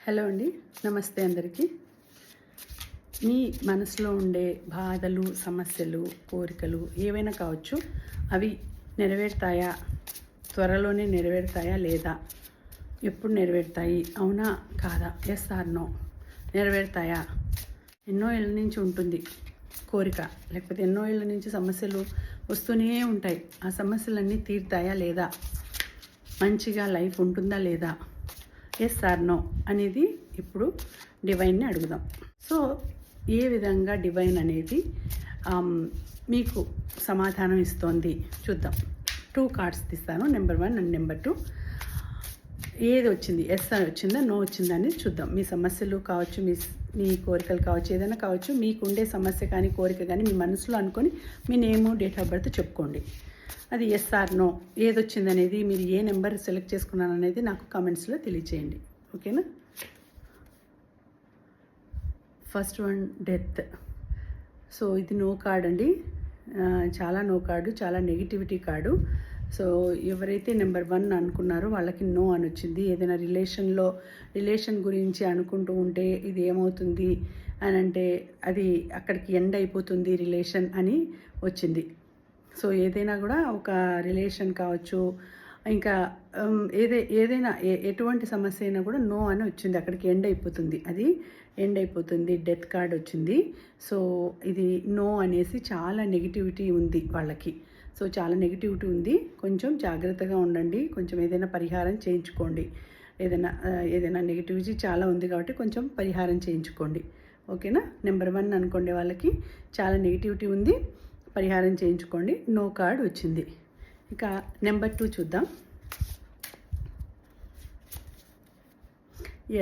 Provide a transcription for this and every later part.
Hello అండి, నమస్తే అందరికీ. మీ మనసులో ఉండే బాధలు, సమస్యలు, కోరికలు ఏవైనా కావచ్చు. అవి నెరవేరుతాయా? త్వరలోనే నెరవేరుతాయా లేదా? ఎప్పుడు నెరవేరుతాయి? అవునా కాదా? Yes or no? నెరవేరుతాయా? ఎన్నో ఏళ్ళ నుంచి ఉంటుంది కోరిక, లేకపోతే ఎన్నో ఏళ్ళ నుంచి సమస్యలు వస్తూనే ఉంటాయి. ఆ సమస్యలన్నీ తీరుతాయా లేదా? మంచిగా లైఫ్ ఉంటుందా లేదా? ఎస్ ఆర్ నో అనేది ఇప్పుడు డివైన్ని అడుగుదాం. సో ఏ విధంగా డివైన్ అనేది మీకు సమాధానం ఇస్తోంది చూద్దాం. 2 కార్డ్స్ తీస్తాను, నెంబర్ 1 అండ్ నెంబర్ 2. ఏది వచ్చింది, ఎస్ అని వచ్చిందా, నో వచ్చిందా అనేది చూద్దాం. మీ సమస్యలు కావచ్చు, మీ కోరికలు కావచ్చు, ఏదైనా కావచ్చు. మీకు ఉండే సమస్య కానీ కోరిక కానీ మీ మనసులో అనుకొని మీ నేము, డేట్ ఆఫ్ బర్త్ చెప్పుకోండి. అది ఎస్ ఆర్ నో ఏది వచ్చింది అనేది, మీరు ఏ నెంబర్ సెలెక్ట్ చేసుకున్నాను అనేది నాకు కామెంట్స్లో తెలియచేయండి. ఓకేనా? First one death. సో ఇది నో కార్డ్ అండి, చాలా నో కార్డు, చాలా నెగిటివిటీ కార్డు. సో ఎవరైతే నెంబర్ 1 అనుకున్నారో వాళ్ళకి నో అని వచ్చింది. ఏదైనా రిలేషన్ గురించి అనుకుంటూ ఉంటే ఇది ఏమవుతుంది అని అంటే అది అక్కడికి ఎండ్ అయిపోతుంది రిలేషన్ అని వచ్చింది. సో ఏదైనా కూడా ఒక రిలేషన్ కావచ్చు, ఇంకా ఏదైనా ఎటువంటి సమస్య అయినా కూడా నో అని వచ్చింది, అక్కడికి ఎండ్ అయిపోతుంది, అది ఎండ్ అయిపోతుంది. డెత్ కార్డ్ వచ్చింది. సో ఇది నో అనేసి చాలా నెగిటివిటీ ఉంది వాళ్ళకి. సో చాలా నెగిటివిటీ ఉంది, కొంచెం జాగ్రత్తగా ఉండండి. కొంచెం ఏదైనా పరిహారం చేయించుకోండి. ఏదైనా నెగిటివిటీ చాలా ఉంది కాబట్టి కొంచెం పరిహారం చేయించుకోండి. ఓకేనా? నెంబర్ 1 అనుకోండి, వాళ్ళకి చాలా నెగిటివిటీ ఉంది, పరిహారం చేయించుకోండి. నో కార్డ్ వచ్చింది. ఇక నెంబర్ 2 చూద్దాం.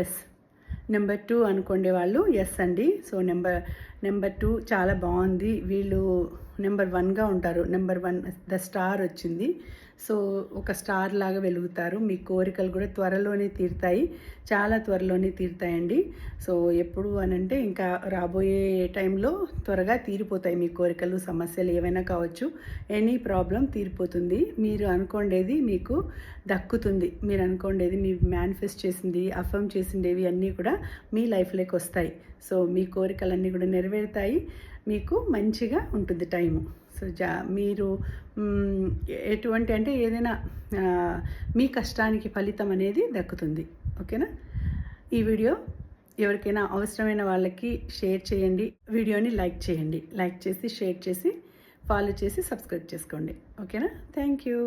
ఎస్, నెంబర్ 2 అనుకోండి వాళ్ళు. ఎస్ అండి. సో నెంబర్ 2 చాలా బాగుంది. వీళ్ళు నెంబర్ 1గా ఉంటారు. నెంబర్ 1 ద స్టార్ వచ్చింది. సో ఒక స్టార్ లాగా వెలుగుతారు. మీ కోరికలు కూడా త్వరలోనే తీరుతాయి, చాలా త్వరలోనే తీరుతాయండి. సో ఎప్పుడు అనంటే ఇంకా రాబోయే టైంలో త్వరగా తీరిపోతాయి మీ కోరికలు, సమస్యలు ఏవైనా కావచ్చు. ఎనీ ప్రాబ్లం తీరిపోతుంది. మీరు అనుకోండేది మీకు దక్కుతుంది. మీరు అనుకోండేది, మీ మేనిఫెస్ట్ చేసింది, అఫర్మ్ చేసిండేవి అన్నీ కూడా మీ లైఫ్లోకి వస్తాయి. సో మీ కోరికలన్నీ కూడా నెరవేరుతాయి. మీకు మంచిగా ఉంటుంది టైము. సో మీరు ఎటువంటి అంటే ఏదైనా మీ కష్టానికి ఫలితం అనేది దక్కుతుంది. ఓకేనా? ఈ వీడియో ఎవరికైనా అవసరమైన వాళ్ళకి షేర్ చేయండి. వీడియోని లైక్ చేయండి. లైక్ చేసి, షేర్ చేసి, ఫాలో చేసి, సబ్స్క్రైబ్ చేసుకోండి. ఓకేనా? Thank you.